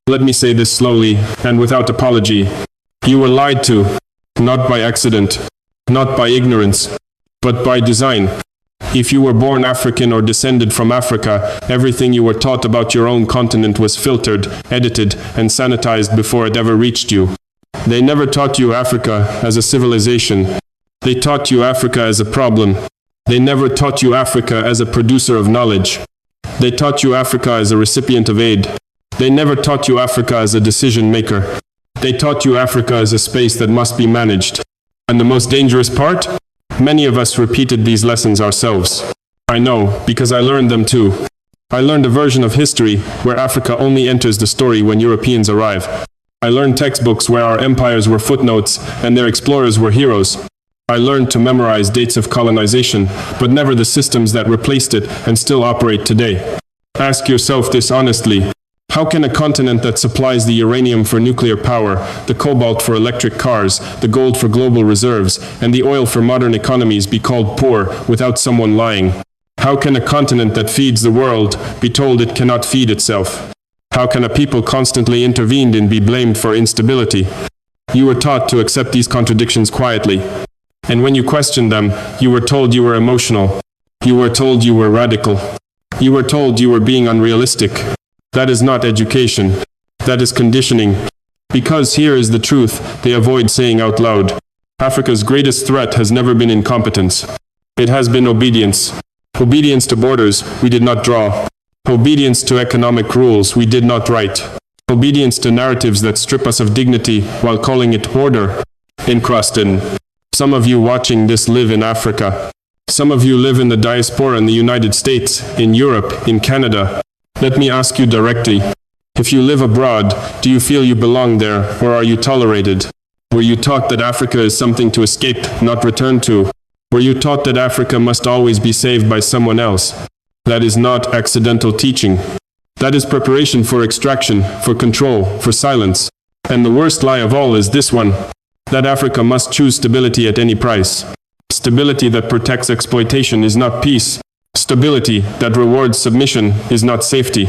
Let me say this slowly and without apology. You were lied to, not by accident, not by ignorance, but by design. If you were born African or descended from Africa, everything you were taught about your own continent was filtered, edited, and sanitized before it ever reached you. They never taught you Africa as a civilization. They taught you Africa as a problem. They never taught you Africa as a producer of knowledge. They taught you Africa as a recipient of aid. They never taught you Africa as a decision maker. They taught you Africa as a space that must be managed. And the most dangerous part? Many of us repeated these lessons ourselves. I know, because I learned them too. I learned a version of history where Africa only enters the story when Europeans arrive. I learned textbooks where our empires were footnotes and their explorers were heroes. I learned to memorize dates of colonization, but never the systems that replaced it and still operate today. Ask yourself this honestly. How can a continent that supplies the uranium for nuclear power, the cobalt for electric cars, the gold for global reserves, and the oil for modern economies be called poor without someone lying? How can a continent that feeds the world be told it cannot feed itself? How can a people constantly intervened in be blamed for instability? You were taught to accept these contradictions quietly. And when you questioned them, you were told you were emotional. You were told you were radical. You were told you were being unrealistic. That is not education. That is conditioning. Because here is the truth, they avoid saying out loud. Africa's greatest threat has never been incompetence. It has been obedience. Obedience to borders we did not draw. Obedience to economic rules we did not write. Obedience to narratives that strip us of dignity while calling it order. Encrusted. Some of you watching this live in Africa. Some of you live in the diaspora in the United States, in Europe, in Canada. Let me ask you directly. If you live abroad, do you feel you belong there, or are you tolerated? Were you taught that Africa is something to escape, not return to? Were you taught that Africa must always be saved by someone else? That is not accidental teaching. That is preparation for extraction, for control, for silence. And the worst lie of all is this one. That Africa must choose stability at any price. Stability that protects exploitation is not peace. Stability that rewards submission is not safety.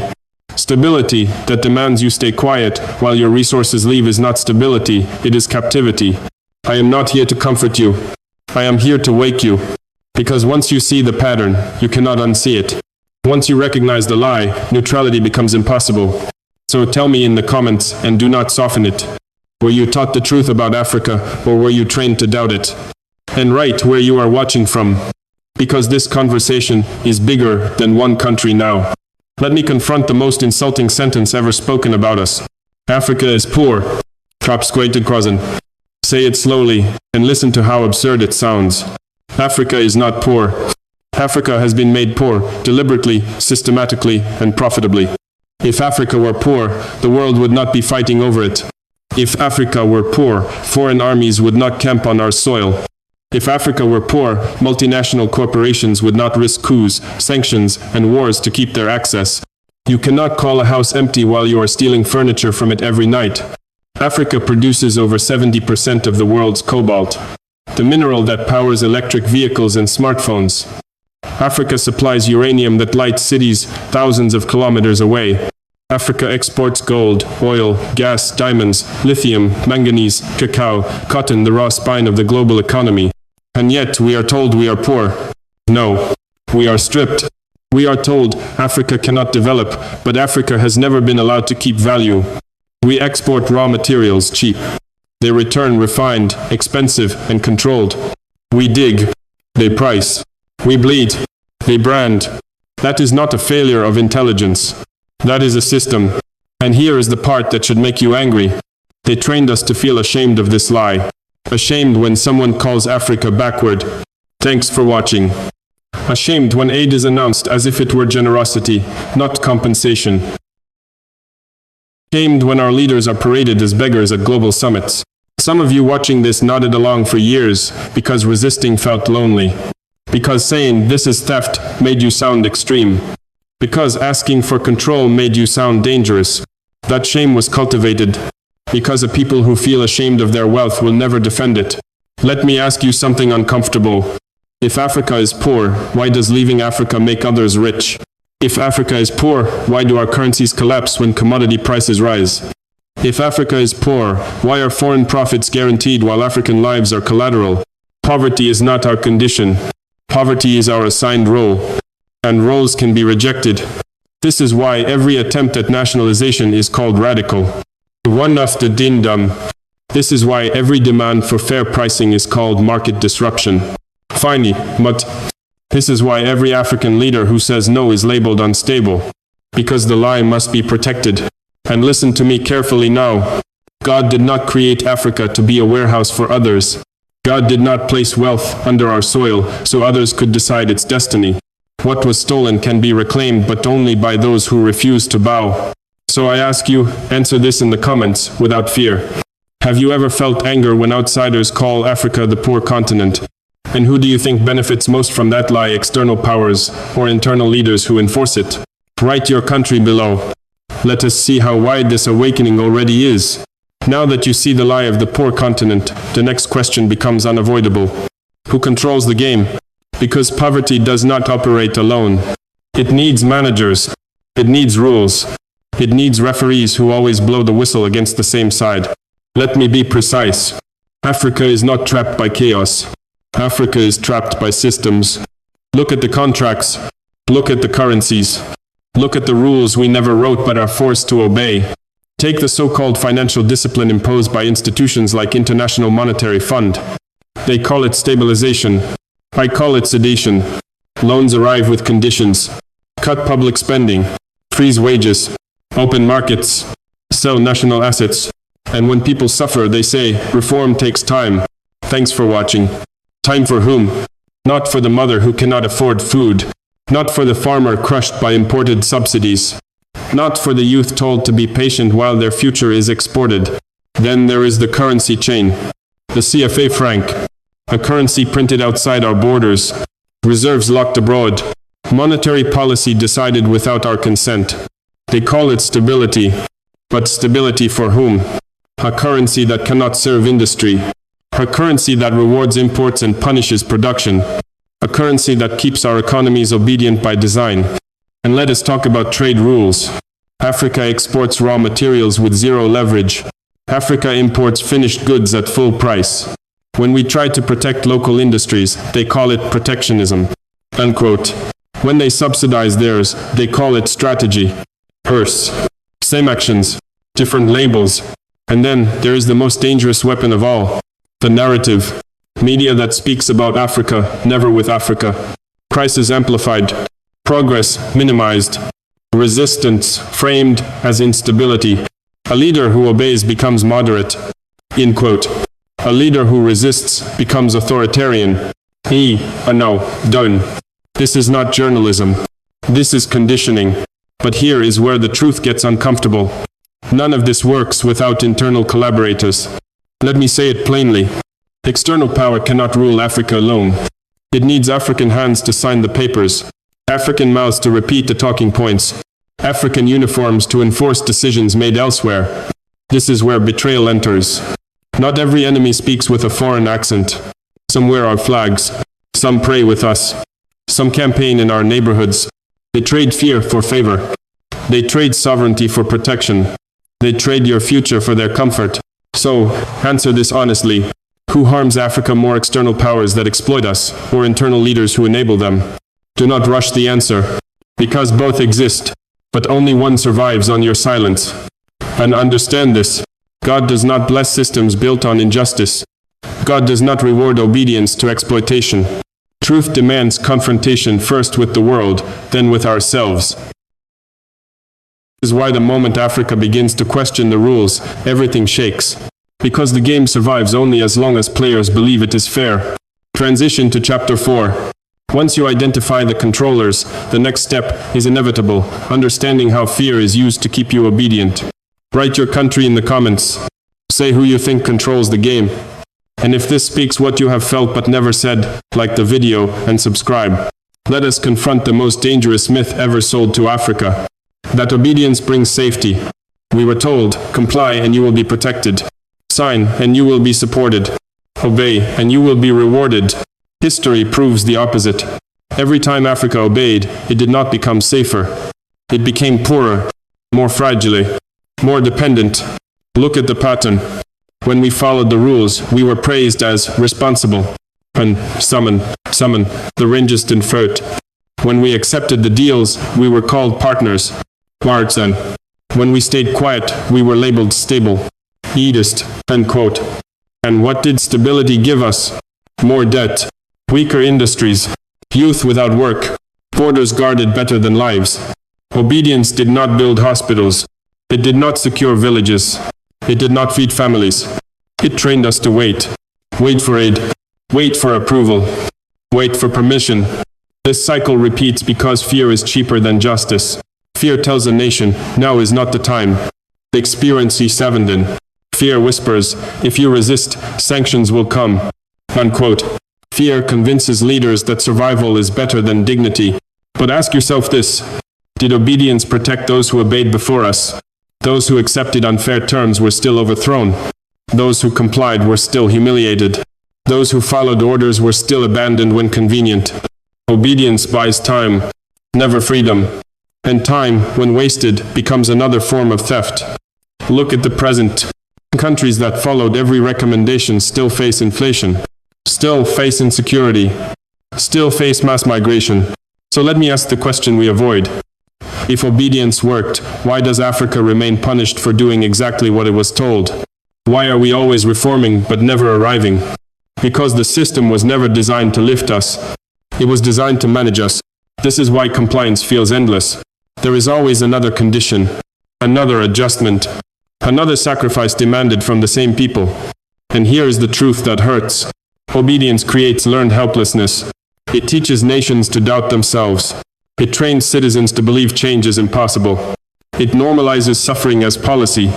Stability that demands you stay quiet while your resources leave is not stability, it is captivity. I am not here to comfort you. I am here to wake you. Because once you see the pattern, you cannot unsee it. Once you recognize the lie, neutrality becomes impossible. So tell me in the comments and do not soften it. Were you taught the truth about Africa, or were you trained to doubt it? And write where you are watching from. Because this conversation is bigger than one country now. Let me confront the most insulting sentence ever spoken about us. Africa is poor. Say it slowly, and listen to how absurd it sounds. Africa is not poor. Africa has been made poor, deliberately, systematically, and profitably. If Africa were poor, the world would not be fighting over it. If Africa were poor, foreign armies would not camp on our soil. If Africa were poor, multinational corporations would not risk coups, sanctions, and wars to keep their access. You cannot call a house empty while you are stealing furniture from it every night. Africa produces over 70% of the world's cobalt, the mineral that powers electric vehicles and smartphones. Africa supplies uranium that lights cities thousands of kilometers away. Africa exports gold, oil, gas, diamonds, lithium, manganese, cacao, cotton, the raw spine of the global economy. And yet we are told we are poor. No, we are stripped. We are told Africa cannot develop, but Africa has never been allowed to keep value. We export raw materials cheap. They return refined, expensive, and controlled. We dig. They price. We bleed. They brand. That is not a failure of intelligence. That is a system. And here is the part that should make you angry. They trained us to feel ashamed of this lie. Ashamed when someone calls Africa backward. Thanks for watching. Ashamed when aid is announced as if it were generosity, not compensation. Ashamed when our leaders are paraded as beggars at global summits. Some of you watching this nodded along for years because resisting felt lonely. Because saying this is theft made you sound extreme. Because asking for control made you sound dangerous. That shame was cultivated. Because a people who feel ashamed of their wealth will never defend it. Let me ask you something uncomfortable. If Africa is poor, why does leaving Africa make others rich? If Africa is poor, why do our currencies collapse when commodity prices rise? If Africa is poor, why are foreign profits guaranteed while African lives are collateral? Poverty is not our condition. Poverty is our assigned role, and roles can be rejected. This is why every attempt at nationalization is called radical. One of the dindum. This is why every demand for fair pricing is called market disruption. Finally, but this is why every African leader who says no is labeled unstable, because the lie must be protected. And listen to me carefully now. God did not create Africa to be a warehouse for others. God did not place wealth under our soil so others could decide its destiny. What was stolen can be reclaimed, but only by those who refuse to bow. So I ask you, answer this in the comments without fear. Have you ever felt anger when outsiders call Africa the poor continent? And who do you think benefits most from that lie, external powers or internal leaders who enforce it? Write your country below. Let us see how wide this awakening already is. Now that you see the lie of the poor continent, the next question becomes unavoidable. Who controls the game? Because poverty does not operate alone. It needs managers. It needs rules. It needs referees who always blow the whistle against the same side. Let me be precise. Africa is not trapped by chaos. Africa is trapped by systems. Look at the contracts. Look at the currencies. Look at the rules we never wrote but are forced to obey. Take the so-called financial discipline imposed by institutions like International Monetary Fund. They call it stabilization. I call it sedation. Loans arrive with conditions. Cut public spending. Freeze wages. Open markets. Sell national assets. And when people suffer, they say, reform takes time. Thanks for watching. Time for whom? Not for the mother who cannot afford food. Not for the farmer crushed by imported subsidies. Not for the youth told to be patient while their future is exported. Then there is the currency chain. The CFA franc. A currency printed outside our borders. Reserves locked abroad. Monetary policy decided without our consent. They call it stability. But stability for whom? A currency that cannot serve industry. A currency that rewards imports and punishes production. A currency that keeps our economies obedient by design. And let us talk about trade rules. Africa exports raw materials with zero leverage. Africa imports finished goods at full price. When we try to protect local industries, they call it protectionism. Unquote. When they subsidize theirs, they call it strategy. Purse. Same actions, different labels. And then there is the most dangerous weapon of all, the narrative. Media that speaks about Africa, never with Africa. Crisis amplified. Progress minimized. Resistance framed as instability. A leader who obeys becomes moderate. End quote. A leader who resists becomes authoritarian. No, done. This is not journalism. This is conditioning. But here is where the truth gets uncomfortable. None of this works without internal collaborators. Let me say it plainly. External power cannot rule Africa alone. It needs African hands to sign the papers, African mouths to repeat the talking points, African uniforms to enforce decisions made elsewhere. This is where betrayal enters. Not every enemy speaks with a foreign accent. Some wear our flags. Some pray with us. Some campaign in our neighborhoods. They trade fear for favor. They trade sovereignty for protection. They trade your future for their comfort. So, answer this honestly. Who harms Africa more, external powers that exploit us, or internal leaders who enable them? Do not rush the answer. Because both exist, but only one survives on your silence. And understand this. God does not bless systems built on injustice. God does not reward obedience to exploitation. Truth demands confrontation first with the world, then with ourselves. This is why the moment Africa begins to question the rules, everything shakes. Because the game survives only as long as players believe it is fair. Transition to Chapter 4. Once you identify the controllers, the next step is inevitable, understanding how fear is used to keep you obedient. Write your country in the comments. Say who you think controls the game. And if this speaks what you have felt but never said, like the video and subscribe. Let us confront the most dangerous myth ever sold to Africa. That obedience brings safety. We were told, comply and you will be protected. Sign and you will be supported. Obey and you will be rewarded. History proves the opposite. Every time Africa obeyed, it did not become safer. It became poorer, more fragile, more dependent. Look at the pattern. When we followed the rules, we were praised as responsible and summon, the rangest in fruit. When we accepted the deals, we were called partners, and when we stayed quiet, we were labeled stable, elitist, end quote. And what did stability give us? More debt, weaker industries, youth without work, borders guarded better than lives. Obedience did not build hospitals. It did not secure villages. It did not feed families. It trained us to wait. Wait for aid. Wait for approval. Wait for permission. This cycle repeats because fear is cheaper than justice. Fear tells a nation, now is not the time. The experience C7. Fear whispers, if you resist, sanctions will come. Unquote. Fear convinces leaders that survival is better than dignity. But ask yourself this. Did obedience protect those who obeyed before us? Those who accepted unfair terms were still overthrown. Those who complied were still humiliated. Those who followed orders were still abandoned when convenient. Obedience buys time, never freedom. And time, when wasted, becomes another form of theft. Look at the present. Countries that followed every recommendation still face inflation, still face insecurity, still face mass migration. So let me ask the question we avoid. If obedience worked, why does Africa remain punished for doing exactly what it was told? Why are we always reforming but never arriving? Because the system was never designed to lift us. It was designed to manage us. This is why compliance feels endless. There is always another condition, another adjustment, another sacrifice demanded from the same people. And here is the truth that hurts. Obedience creates learned helplessness. It teaches nations to doubt themselves. It trains citizens to believe change is impossible. It normalizes suffering as policy.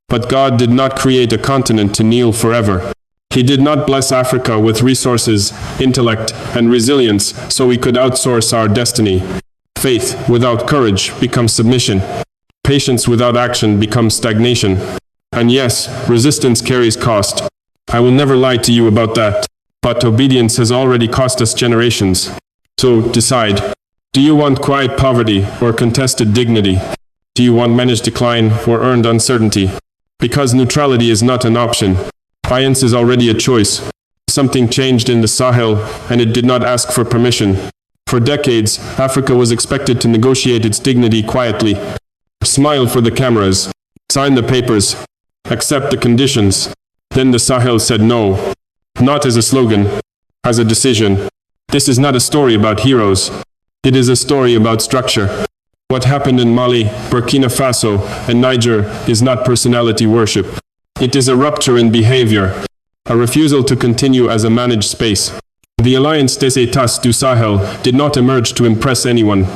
But God did not create a continent to kneel forever. He did not bless Africa with resources, intellect, and resilience so we could outsource our destiny. Faith without courage becomes submission. Patience without action becomes stagnation. And yes, resistance carries cost. I will never lie to you about that. But obedience has already cost us generations. So decide. Do you want quiet poverty or contested dignity? Do you want managed decline or earned uncertainty? Because neutrality is not an option. Alliance is already a choice. Something changed in the Sahel, and it did not ask for permission. For decades, Africa was expected to negotiate its dignity quietly. Smile for the cameras. Sign the papers. Accept the conditions. Then the Sahel said no. Not as a slogan, as a decision. This is not a story about heroes. It is a story about structure. What happened in Mali, Burkina Faso, and Niger is not personality worship. It is a rupture in behavior, a refusal to continue as a managed space. The Alliance des États du Sahel did not emerge to impress anyone.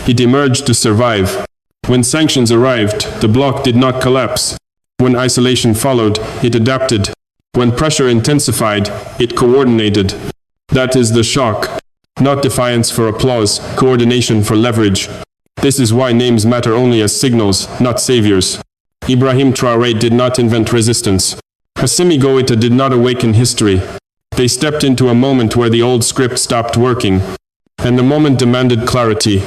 It emerged to survive. When sanctions arrived, the bloc did not collapse. When isolation followed, it adapted. When pressure intensified, it coordinated. That is the shock. Not defiance for applause, coordination for leverage. This is why names matter only as signals, not saviors. Ibrahim Traoré did not invent resistance. Assimi Goïta did not awaken history. They stepped into a moment where the old script stopped working. And the moment demanded clarity.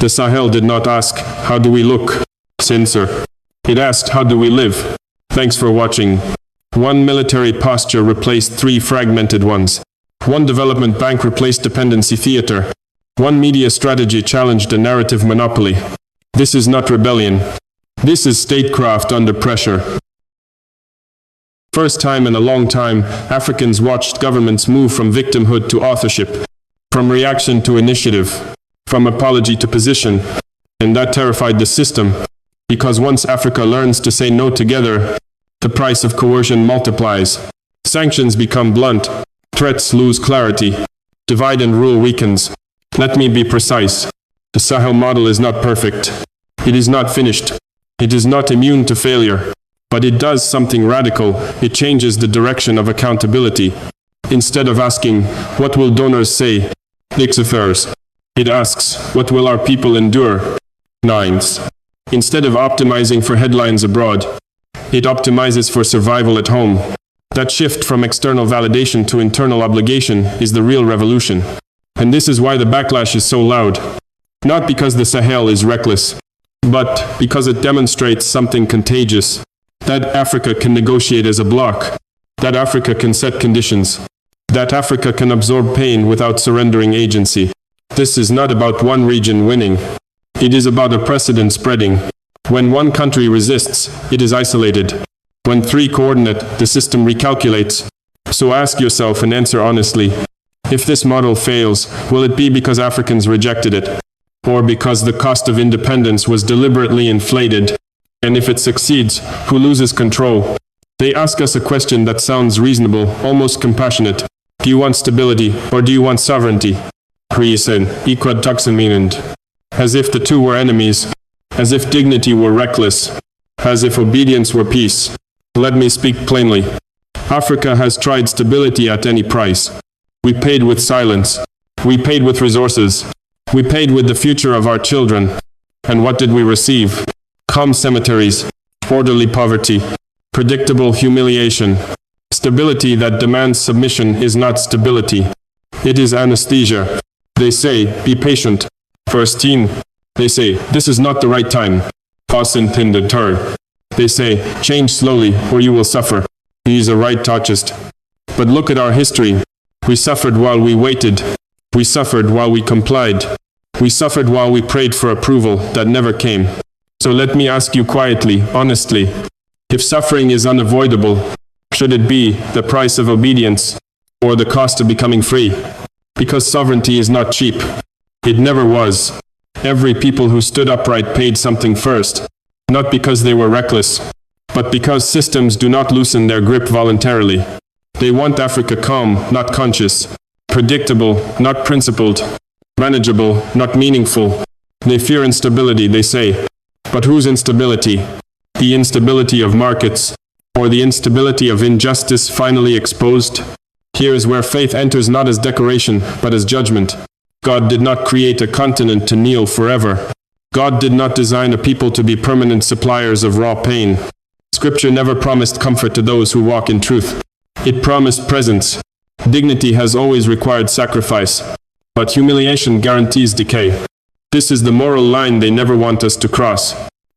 The Sahel did not ask, how do we look? Censor. It asked, how do we live? Thanks for watching. One military posture replaced 3 fragmented ones. One development bank replaced dependency theater. One media strategy challenged a narrative monopoly. This is not rebellion. This is statecraft under pressure. First time in a long time, Africans watched governments move from victimhood to authorship, from reaction to initiative, from apology to position. And that terrified the system, because once Africa learns to say no together, the price of coercion multiplies. Sanctions become blunt. Threats lose clarity. Divide and rule weakens. Let me be precise. The Sahel model is not perfect. It is not finished. It is not immune to failure. But it does something radical. It changes the direction of accountability. Instead of asking, what will donors say? It asks, what will our people endure? Nines. Instead of optimizing for headlines abroad, it optimizes for survival at home. That shift from external validation to internal obligation is the real revolution. And this is why the backlash is so loud. Not because the Sahel is reckless, but because it demonstrates something contagious. That Africa can negotiate as a bloc. That Africa can set conditions. That Africa can absorb pain without surrendering agency. This is not about one region winning. It is about a precedent spreading. When one country resists, it is isolated. When three coordinate, the system recalculates. So ask yourself and answer honestly. If this model fails, will it be because Africans rejected it? Or because the cost of independence was deliberately inflated? And if it succeeds, who loses control? They ask us a question that sounds reasonable, almost compassionate. Do you want stability, or do you want sovereignty? Reason, equad tuxeminent. As if the two were enemies. As if dignity were reckless. As if obedience were peace. Let me speak plainly. Africa has tried stability at any price. We paid with silence. We paid with resources. We paid with the future of our children. And what did we receive? Calm cemeteries, orderly poverty, predictable humiliation. Stability that demands submission is not stability. It is anesthesia. They say, be patient. Verse 10. They say, this is not the right time. They say, change slowly, or you will suffer. He is a right touchist. But look at our history. We suffered while we waited. We suffered while we complied. We suffered while we prayed for approval that never came. So let me ask you quietly, honestly, if suffering is unavoidable, should it be the price of obedience or the cost of becoming free? Because sovereignty is not cheap. It never was. Every people who stood upright paid something first, not because they were reckless, but because systems do not loosen their grip voluntarily. They want Africa calm, not conscious, predictable, not principled, manageable, not meaningful. They fear instability, they say. But whose instability? The instability of markets, or the instability of injustice finally exposed? Here is where faith enters not as decoration, but as judgment. God did not create a continent to kneel forever. God did not design a people to be permanent suppliers of raw pain. Scripture never promised comfort to those who walk in truth. It promised presence. Dignity has always required sacrifice, but humiliation guarantees decay. This is the moral line they never want us to cross.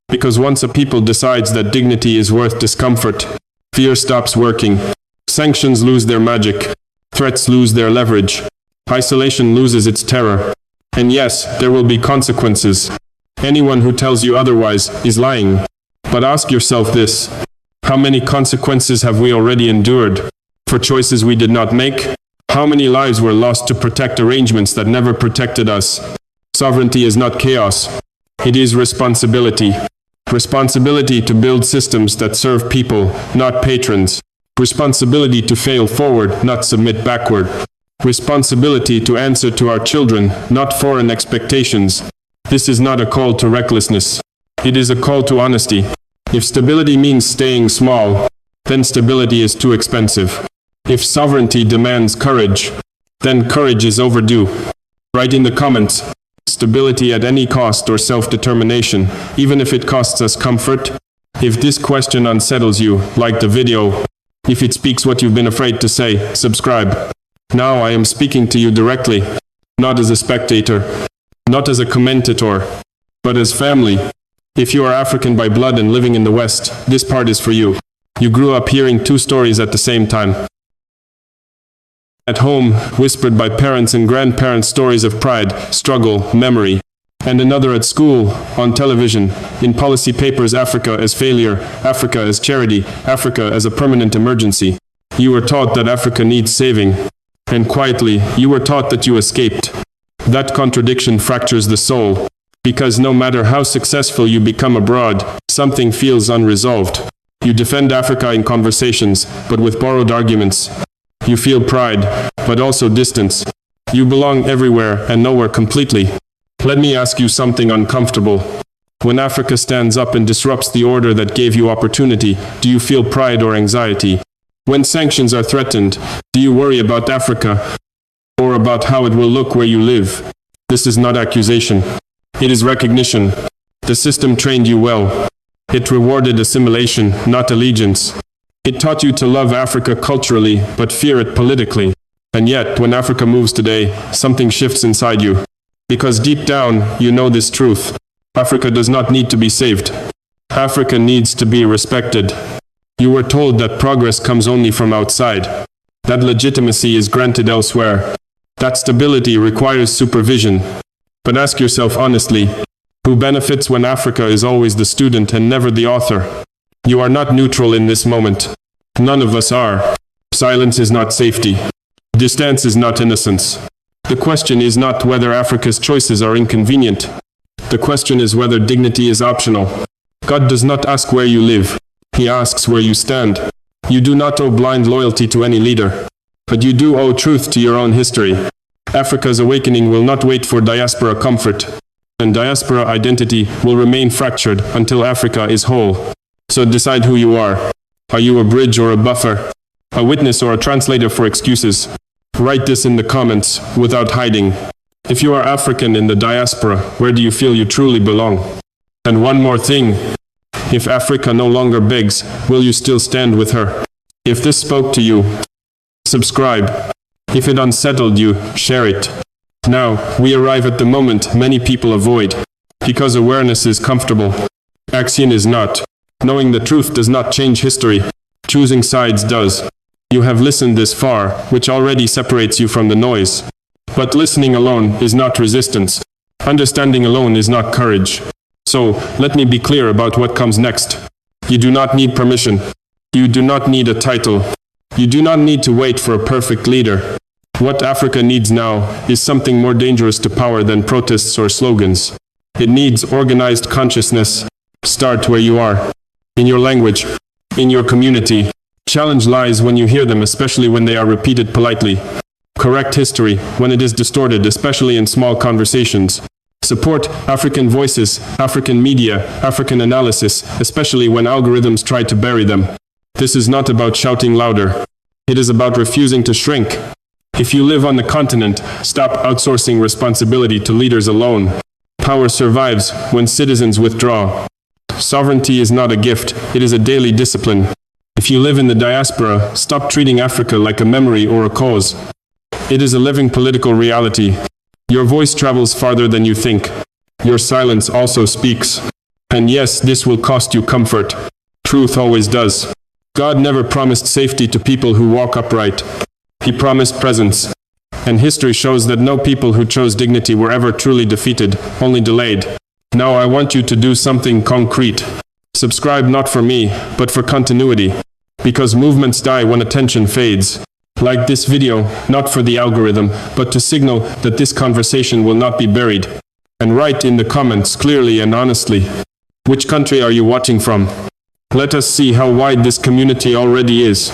Because once a people decides that dignity is worth discomfort, fear stops working. Sanctions lose their magic. Threats lose their leverage. Isolation loses its terror. And yes, there will be consequences. Anyone who tells you otherwise is lying. But ask yourself this. How many consequences have we already endured for choices we did not make? How many lives were lost to protect arrangements that never protected us? Sovereignty is not chaos. It is responsibility. Responsibility to build systems that serve people, not patrons. Responsibility to fail forward, not submit backward. Responsibility to answer to our children, not foreign expectations. This is not a call to recklessness. It is a call to honesty. If stability means staying small, then stability is too expensive. If sovereignty demands courage, then courage is overdue. Write in the comments, stability at any cost or self-determination, even if it costs us comfort. If this question unsettles you, like the video. If it speaks what you've been afraid to say, subscribe. Now I am speaking to you directly, not as a spectator, not as a commentator, but as family. If you are African by blood and living in the West, this part is for you. You grew up hearing two stories at the same time. At home, whispered by parents and grandparents, stories of pride, struggle, memory. And another at school, on television, in policy papers, Africa as failure, Africa as charity, Africa as a permanent emergency. You were taught that Africa needs saving. And quietly, you were taught that you escaped. That contradiction fractures the soul. Because no matter how successful you become abroad, something feels unresolved. You defend Africa in conversations, but with borrowed arguments. You feel pride, but also distance. You belong everywhere and nowhere completely. Let me ask you something uncomfortable. When Africa stands up and disrupts the order that gave you opportunity, do you feel pride or anxiety? When sanctions are threatened, do you worry about Africa? Or about how it will look where you live? This is not accusation. It is recognition. The system trained you well. It rewarded assimilation, not allegiance. It taught you to love Africa culturally, but fear it politically. And yet, when Africa moves today, something shifts inside you. Because deep down, you know this truth. Africa does not need to be saved. Africa needs to be respected. You were told that progress comes only from outside. That legitimacy is granted elsewhere. That stability requires supervision. But ask yourself honestly, who benefits when Africa is always the student and never the author? You are not neutral in this moment. None of us are. Silence is not safety. Distance is not innocence. The question is not whether Africa's choices are inconvenient. The question is whether dignity is optional. God does not ask where you live. He asks where you stand. You do not owe blind loyalty to any leader, but you do owe truth to your own history. Africa's awakening will not wait for diaspora comfort, and diaspora identity will remain fractured until Africa is whole. So decide who you are. Are you a bridge or a buffer? A witness or a translator for excuses? Write this in the comments, without hiding. If you are African in the diaspora, where do you feel you truly belong? And one more thing. If Africa no longer begs, will you still stand with her? If this spoke to you, subscribe. If it unsettled you, share it. Now, we arrive at the moment many people avoid. Because awareness is comfortable. Action is not. Knowing the truth does not change history. Choosing sides does. You have listened this far, which already separates you from the noise. But listening alone is not resistance. Understanding alone is not courage. So, let me be clear about what comes next. You do not need permission. You do not need a title. You do not need to wait for a perfect leader. What Africa needs now is something more dangerous to power than protests or slogans. It needs organized consciousness. Start where you are. In your language. In your community. Challenge lies when you hear them, especially when they are repeated politely. Correct history when it is distorted, especially in small conversations. Support African voices, African media, African analysis, especially when algorithms try to bury them. This is not about shouting louder. It is about refusing to shrink. If you live on the continent, stop outsourcing responsibility to leaders alone. Power survives when citizens withdraw. Sovereignty is not a gift, it is a daily discipline. If you live in the diaspora, stop treating Africa like a memory or a cause. It is a living political reality. Your voice travels farther than you think. Your silence also speaks. And yes, this will cost you comfort. Truth always does. God never promised safety to people who walk upright. He promised presence. And history shows that no people who chose dignity were ever truly defeated, only delayed. Now I want you to do something concrete. Subscribe not for me, but for continuity. Because movements die when attention fades. Like this video, not for the algorithm, but to signal that this conversation will not be buried. And write in the comments clearly and honestly. Which country are you watching from? Let us see how wide this community already is.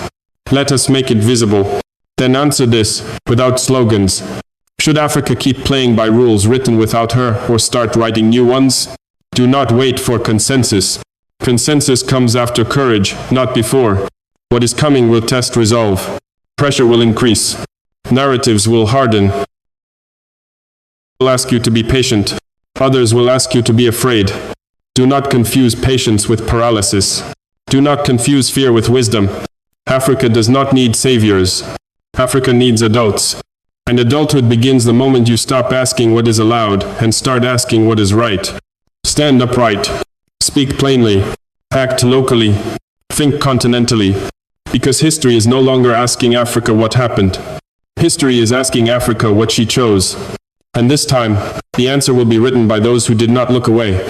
Let us make it visible. Then answer this, without slogans. Should Africa keep playing by rules written without her, or start writing new ones? Do not wait for consensus. Consensus comes after courage, not before. What is coming will test resolve. Pressure will increase. Narratives will harden. Will ask you to be patient. Others will ask you to be afraid. Do not confuse patience with paralysis. Do not confuse fear with wisdom. Africa does not need saviors. Africa needs adults. And adulthood begins the moment you stop asking what is allowed and start asking what is right. Stand upright. Speak plainly. Act locally. Think continentally. Because history is no longer asking Africa what happened. History is asking Africa what she chose. And this time, the answer will be written by those who did not look away.